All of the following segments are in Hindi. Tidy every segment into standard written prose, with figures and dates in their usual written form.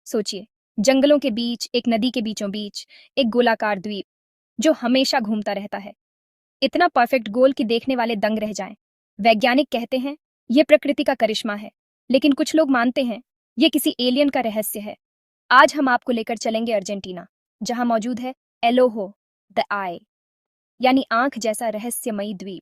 सोचिए, जंगलों के बीच, एक नदी के बीचों बीच, एक गोलाकार द्वीप जो हमेशा घूमता रहता है। इतना परफेक्ट गोल कि देखने वाले दंग रह जाएं। वैज्ञानिक कहते हैं यह प्रकृति का करिश्मा है, लेकिन कुछ लोग मानते हैं यह किसी एलियन का रहस्य है। आज हम आपको लेकर चलेंगे अर्जेंटीना, जहां मौजूद है एलोहो द आई, यानी आंख जैसा रहस्यमयी द्वीप।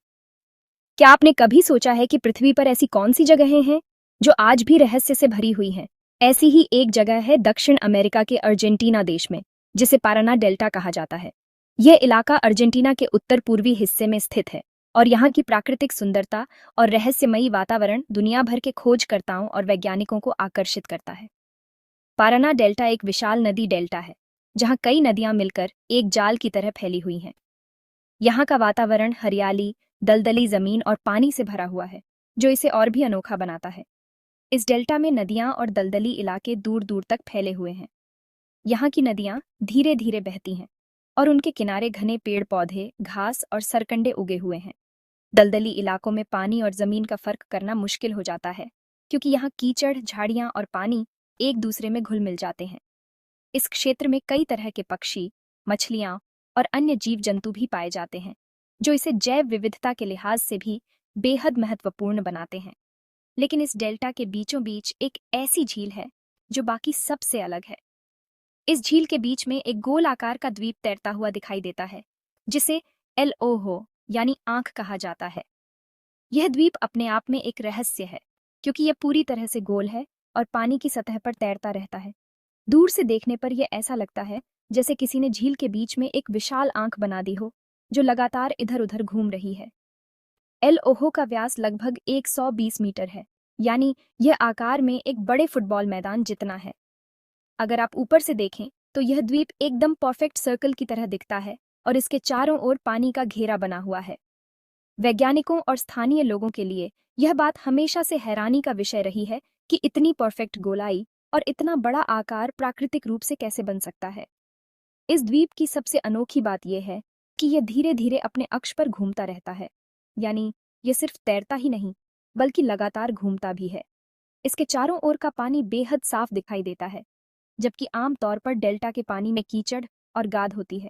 क्या आपने कभी सोचा है कि पृथ्वी पर ऐसी कौन सी जगहें हैं जो आज भी रहस्य से भरी हुई हैं? ऐसी ही एक जगह है दक्षिण अमेरिका के अर्जेंटीना देश में, जिसे पाराना डेल्टा कहा जाता है। यह इलाका अर्जेंटीना के उत्तर पूर्वी हिस्से में स्थित है और यहाँ की प्राकृतिक सुंदरता और रहस्यमयी वातावरण दुनिया भर के खोजकर्ताओं और वैज्ञानिकों को आकर्षित करता है। पाराना डेल्टा एक विशाल नदी डेल्टा है, जहाँ कई नदियां मिलकर एक जाल की तरह फैली हुई हैं। यहाँ का वातावरण हरियाली, दलदली जमीन और पानी से भरा हुआ है, जो इसे और भी अनोखा बनाता है। इस डेल्टा में नदियां और दलदली इलाके दूर दूर तक फैले हुए हैं। यहाँ की नदियां धीरे धीरे बहती हैं और उनके किनारे घने पेड़ पौधे, घास और सरकंडे उगे हुए हैं। दलदली इलाकों में पानी और जमीन का फर्क करना मुश्किल हो जाता है, क्योंकि यहाँ कीचड़, झाड़ियां और पानी एक दूसरे में घुल मिल जाते हैं। इस क्षेत्र में कई तरह के पक्षी, मछलियां और अन्य जीव जंतु भी पाए जाते हैं, जो इसे जैव विविधता के लिहाज से भी बेहद महत्वपूर्ण बनाते हैं। लेकिन इस डेल्टा के बीचों बीच एक ऐसी झील है जो बाकी सबसे अलग है। इस झील के बीच में एक गोल आकार का द्वीप तैरता हुआ दिखाई देता है, जिसे एल ओहो यानी आंख कहा जाता है। यह द्वीप अपने आप में एक रहस्य है, क्योंकि यह पूरी तरह से गोल है और पानी की सतह पर तैरता रहता है। दूर से देखने पर यह ऐसा लगता है जैसे किसी ने झील के बीच में एक विशाल आंख बना दी हो, जो लगातार इधर उधर घूम रही है। एल ओहो का व्यास लगभग 120 मीटर है, यानी यह आकार में एक बड़े फुटबॉल मैदान जितना है। अगर आप ऊपर से देखें तो यह द्वीप एकदम परफेक्ट सर्कल की तरह दिखता है और इसके चारों ओर पानी का घेरा बना हुआ है। वैज्ञानिकों और स्थानीय लोगों के लिए यह बात हमेशा से हैरानी का विषय रही है कि इतनी परफेक्ट गोलाई और इतना बड़ा आकार प्राकृतिक रूप से कैसे बन सकता है। इस द्वीप की सबसे अनोखी बात यह है कि यह धीरे धीरे अपने अक्ष पर घूमता रहता है, यानी यह सिर्फ तैरता ही नहीं बल्कि लगातार घूमता भी है। इसके चारों ओर का पानी बेहद साफ दिखाई देता है, जबकि आम तौर पर डेल्टा के पानी में कीचड़ और गाद होती है।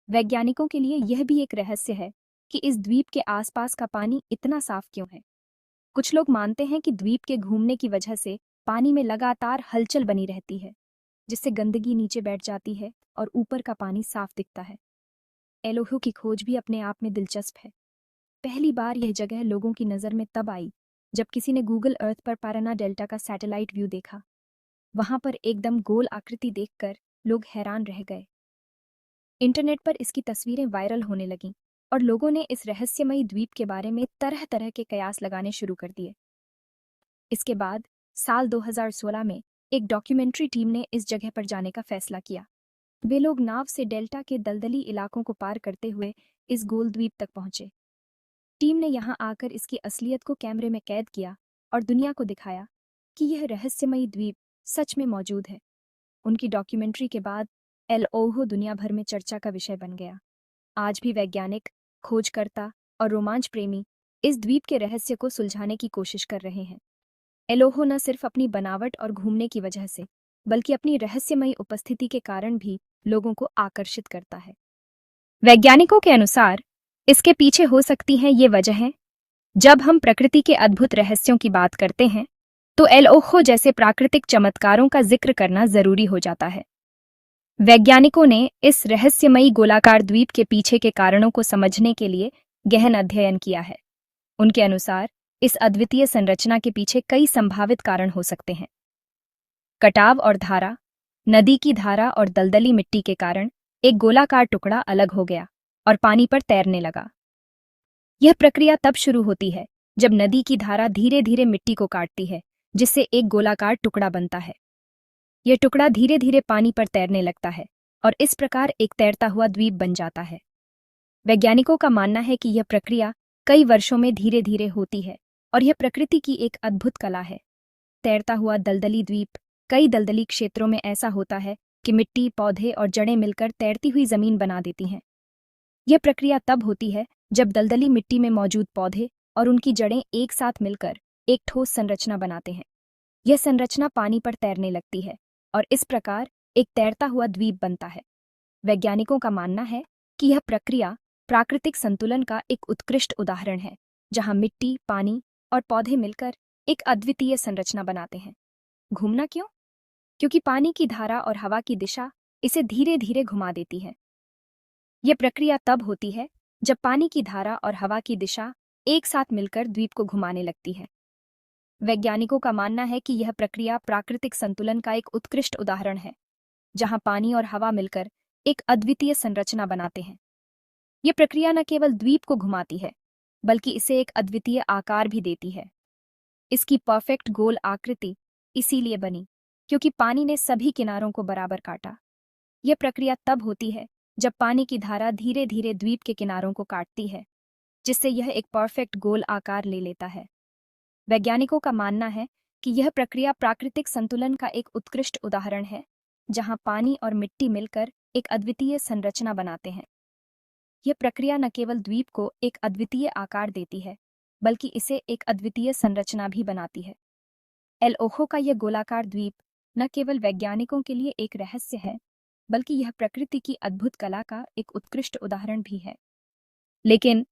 वैज्ञानिकों के लिए यह भी एक रहस्य है कि इस द्वीप के आसपास का पानी इतना साफ क्यों है। कुछ लोग मानते हैं कि द्वीप के घूमने की वजह से पानी में लगातार हलचल बनी रहती है, जिससे गंदगी नीचे बैठ जाती है और ऊपर का पानी साफ दिखता है। एलोहो की खोज भी अपने आप में दिलचस्प है। पहली बार यह जगह लोगों की नज़र में तब आई जब किसी ने गूगल अर्थ पर पाराना डेल्टा का सैटेलाइट व्यू देखा। वहां पर एकदम गोल आकृति देखकर लोग हैरान रह गए। इंटरनेट पर इसकी तस्वीरें वायरल होने लगीं और लोगों ने इस रहस्यमयी द्वीप के बारे में तरह तरह के कयास लगाने शुरू कर दिए। इसके बाद साल 2016 में एक डॉक्यूमेंट्री टीम ने इस जगह पर जाने का फैसला किया। वे लोग नाव से डेल्टा के दलदली इलाकों को पार करते हुए इस गोल द्वीप तक पहुंचे। टीम ने यहां आकर इसकी असलियत को कैमरे में कैद किया और दुनिया को दिखाया कि यह रहस्यमयी द्वीप सच में मौजूद है। उनकी डॉक्यूमेंट्री के बाद एल ओहो दुनिया भर में चर्चा का विषय बन गया। आज भी वैज्ञानिक, खोजकर्ता और रोमांच प्रेमी इस द्वीप के रहस्य को सुलझाने की कोशिश कर रहे हैं। एलोहो न सिर्फ अपनी बनावट और घूमने की वजह से, बल्कि अपनी रहस्यमयी उपस्थिति के कारण भी लोगों को आकर्षित करता है। वैज्ञानिकों के अनुसार इसके पीछे हो सकती हैं ये वजहें। जब हम प्रकृति के अद्भुत रहस्यों की बात करते हैं, तो एल ओहो जैसे प्राकृतिक चमत्कारों का जिक्र करना जरूरी हो जाता है। वैज्ञानिकों ने इस रहस्यमयी गोलाकार द्वीप के पीछे के कारणों को समझने के लिए गहन अध्ययन किया है। उनके अनुसार इस अद्वितीय संरचना के पीछे कई संभावित कारण हो सकते हैं। कटाव और धारा, नदी की धारा और दलदली मिट्टी के कारण एक गोलाकार टुकड़ा अलग हो गया और पानी पर तैरने लगा। यह प्रक्रिया तब शुरू होती है जब नदी की धारा धीरे धीरे मिट्टी को काटती है, जिससे एक गोलाकार टुकड़ा बनता है। यह टुकड़ा धीरे धीरे पानी पर तैरने लगता है और इस प्रकार एक तैरता हुआ द्वीप बन जाता है। वैज्ञानिकों का मानना है कि यह प्रक्रिया कई वर्षों में धीरे धीरे होती है और यह प्रकृति की एक अद्भुत कला है। तैरता हुआ दलदली द्वीप कई दलदली क्षेत्रों में ऐसा होता है कि मिट्टी, पौधे और जड़ें मिलकर तैरती हुई जमीन बना देती हैं। यह प्रक्रिया तब होती है जब दलदली मिट्टी में मौजूद पौधे और उनकी जड़ें एक साथ मिलकर एक ठोस संरचना बनाते हैं। यह संरचना पानी पर तैरने लगती है और इस प्रकार एक तैरता हुआ द्वीप बनता है। वैज्ञानिकों का मानना है कि यह प्रक्रिया प्राकृतिक संतुलन का एक उत्कृष्ट उदाहरण है, जहां मिट्टी, पानी और पौधे मिलकर एक अद्वितीय संरचना बनाते हैं। घूमना क्यों? क्योंकि पानी की धारा और हवा की दिशा इसे धीरे धीरे घुमा देती है। यह प्रक्रिया तब होती है जब पानी की धारा और हवा की दिशा एक साथ मिलकर द्वीप को घुमाने लगती है। वैज्ञानिकों का मानना है कि यह प्रक्रिया प्राकृतिक संतुलन का एक उत्कृष्ट उदाहरण है, जहां पानी और हवा मिलकर एक अद्वितीय संरचना बनाते हैं। यह प्रक्रिया न केवल द्वीप को घुमाती है, बल्कि इसे एक अद्वितीय आकार भी देती है। इसकी परफेक्ट गोल आकृति इसीलिए बनी क्योंकि पानी ने सभी किनारों को बराबर काटा। यह प्रक्रिया तब होती है जब पानी की धारा धीरे धीरे द्वीप के किनारों को काटती है, जिससे यह एक परफेक्ट गोल आकार ले लेता है। वैज्ञानिकों का मानना है कि यह प्रक्रिया प्राकृतिक संतुलन का एक उत्कृष्ट उदाहरण है, जहां पानी और मिट्टी मिलकर एक अद्वितीय संरचना बनाते हैं। यह प्रक्रिया न केवल द्वीप को एक अद्वितीय आकार देती है, बल्कि इसे एक अद्वितीय संरचना भी बनाती है। एल ओहो का यह गोलाकार द्वीप न केवल वैज्ञानिकों के लिए एक रहस्य है, बल्कि यह प्रकृति की अद्भुत कला का एक उत्कृष्ट उदाहरण भी है। लेकिन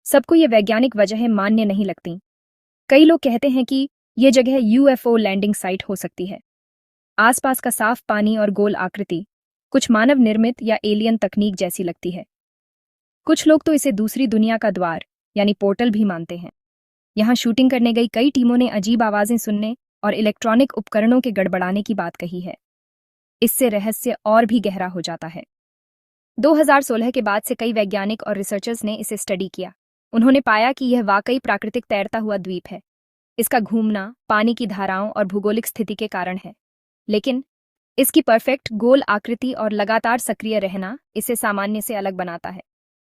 सबको ये वैज्ञानिक वजहें मान्य नहीं लगती। कई लोग कहते हैं कि यह जगह यूएफओ लैंडिंग साइट हो सकती है। आसपास का साफ पानी और गोल आकृति कुछ मानव निर्मित या एलियन तकनीक जैसी लगती है। कुछ लोग तो इसे दूसरी दुनिया का द्वार यानी पोर्टल भी मानते हैं। यहाँ शूटिंग करने गई कई टीमों ने अजीब आवाजें सुनने और इलेक्ट्रॉनिक उपकरणों के गड़बड़ाने की बात कही है। इससे रहस्य और भी गहरा हो जाता है। 2016 के बाद से कई वैज्ञानिक और रिसर्चर्स ने इसे स्टडी किया। उन्होंने पाया कि यह वाकई प्राकृतिक तैरता हुआ द्वीप है। इसका घूमना पानी की धाराओं और भूगोलिक स्थिति के कारण है, लेकिन इसकी परफेक्ट गोल आकृति और लगातार सक्रिय रहना इसे सामान्य से अलग बनाता है।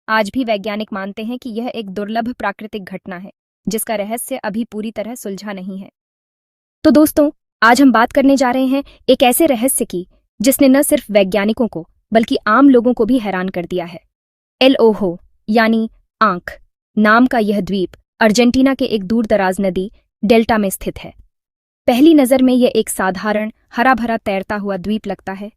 आज भी वैज्ञानिक मानते हैं कि यह एक दुर्लभ प्राकृतिक घटना है, जिसका रहस्य अभी पूरी तरह सुलझा नहीं है। तो दोस्तों, आज हम बात करने जा रहे हैं एक ऐसे रहस्य की जिसने न सिर्फ वैज्ञानिकों को बल्कि आम लोगों को भी हैरान कर दिया है। एल ओहो यानी आंख नाम का यह द्वीप अर्जेंटीना के एक दूर दराज नदी डेल्टा में स्थित है। पहली नज़र में यह एक साधारण हरा भरा तैरता हुआ द्वीप लगता है,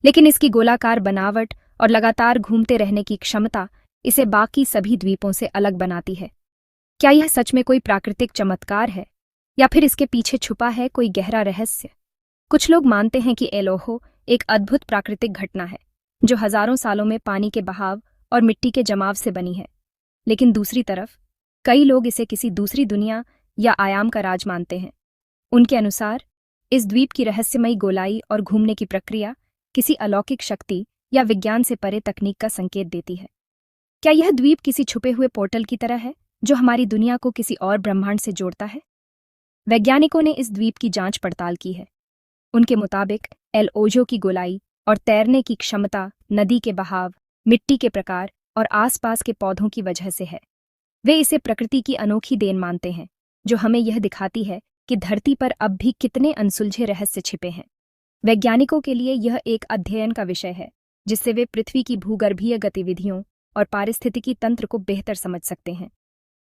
लेकिन इसकी गोलाकार बनावट और लगातार घूमते रहने की क्षमता इसे बाकी सभी द्वीपों से अलग बनाती है। क्या यह सच में कोई प्राकृतिक चमत्कार है, या फिर इसके पीछे छुपा है कोई गहरा रहस्य? कुछ लोग मानते हैं कि एल ओहो एक अद्भुत प्राकृतिक घटना है, जो हजारों सालों में पानी के बहाव और मिट्टी के जमाव से बनी है। लेकिन दूसरी तरफ कई लोग इसे किसी दूसरी दुनिया या आयाम का राज मानते हैं। उनके अनुसार इस द्वीप की रहस्यमयी गोलाई और घूमने की प्रक्रिया किसी अलौकिक शक्ति या विज्ञान से परे तकनीक का संकेत देती है। क्या यह द्वीप किसी छुपे हुए पोर्टल की तरह है, जो हमारी दुनिया को किसी और ब्रह्मांड से जोड़ता है? वैज्ञानिकों ने इस द्वीप की जांच पड़ताल की है। उनके मुताबिक एल ओहो की गोलाई और तैरने की क्षमता नदी के बहाव, मिट्टी के प्रकार और आसपास के पौधों की वजह से है। वे इसे प्रकृति की अनोखी देन मानते हैं, जो हमें यह दिखाती है कि धरती पर अब भी कितने अनसुलझे रहस्य छिपे हैं। वैज्ञानिकों के लिए यह एक अध्ययन का विषय है, जिससे वे पृथ्वी की भूगर्भीय गतिविधियों और पारिस्थितिकी तंत्र को बेहतर समझ सकते हैं।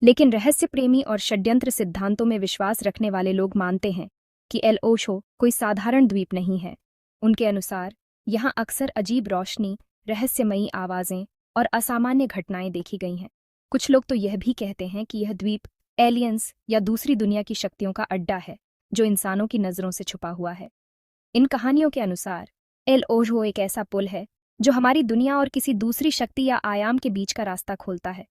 लेकिन रहस्य प्रेमी और षड्यंत्र सिद्धांतों में विश्वास रखने वाले लोग मानते हैं कि एल ओहो कोई साधारण द्वीप नहीं है। उनके अनुसार यहाँ अक्सर अजीब रोशनी, रहस्यमयी आवाजें और असामान्य घटनाएं देखी गई हैं। कुछ लोग तो यह भी कहते हैं कि यह द्वीप एलियंस या दूसरी दुनिया की शक्तियों का अड्डा है, जो इंसानों की नजरों से छुपा हुआ है। इन कहानियों के अनुसार एल ओहो एक ऐसा पुल है जो हमारी दुनिया और किसी दूसरी शक्ति या आयाम के बीच का रास्ता खोलता है।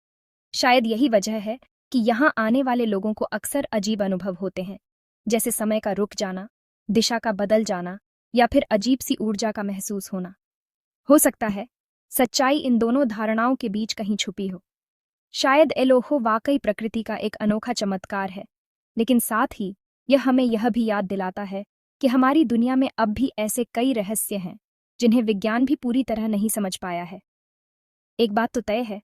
शायद यही वजह है कि यहाँ आने वाले लोगों को अक्सर अजीब अनुभव होते हैं, जैसे समय का रुक जाना, दिशा का बदल जाना या फिर अजीब सी ऊर्जा का महसूस होना। हो सकता है सच्चाई इन दोनों धारणाओं के बीच कहीं छुपी हो। शायद एल ओहो वाकई प्रकृति का एक अनोखा चमत्कार है, लेकिन साथ ही यह हमें यह भी याद दिलाता है कि हमारी दुनिया में अब भी ऐसे कई रहस्य हैं जिन्हें विज्ञान भी पूरी तरह नहीं समझ पाया है। एक बात तो तय है,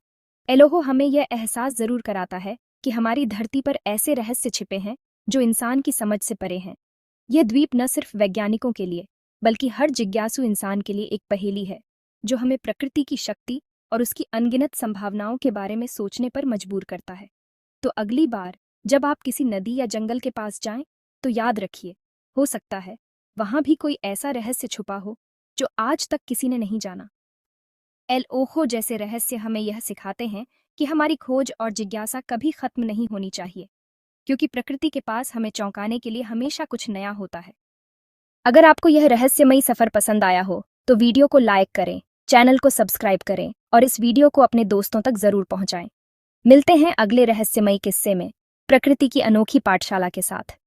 एल ओहो हमें यह एहसास जरूर कराता है कि हमारी धरती पर ऐसे रहस्य छिपे हैं जो इंसान की समझ से परे हैं। यह द्वीप न सिर्फ वैज्ञानिकों के लिए बल्कि हर जिज्ञासु इंसान के लिए एक पहेली है, जो हमें प्रकृति की शक्ति और उसकी अनगिनत संभावनाओं के बारे में सोचने पर मजबूर करता है। तो अगली बार जब आप किसी नदी या जंगल के पास जाएं, तो याद रखिए, हो सकता है वहां भी कोई ऐसा रहस्य छुपा हो जो आज तक किसी ने नहीं जाना। एल ओहो जैसे रहस्य हमें यह सिखाते हैं कि हमारी खोज और जिज्ञासा कभी खत्म नहीं होनी चाहिए, क्योंकि प्रकृति के पास हमें चौंकाने के लिए हमेशा कुछ नया होता है। अगर आपको यह रहस्यमयी सफर पसंद आया हो तो वीडियो को लाइक करें, चैनल को सब्सक्राइब करें और इस वीडियो को अपने दोस्तों तक जरूर पहुंचाएं। मिलते हैं अगले रहस्यमयी किस्से में, प्रकृति की अनोखी पाठशाला के साथ।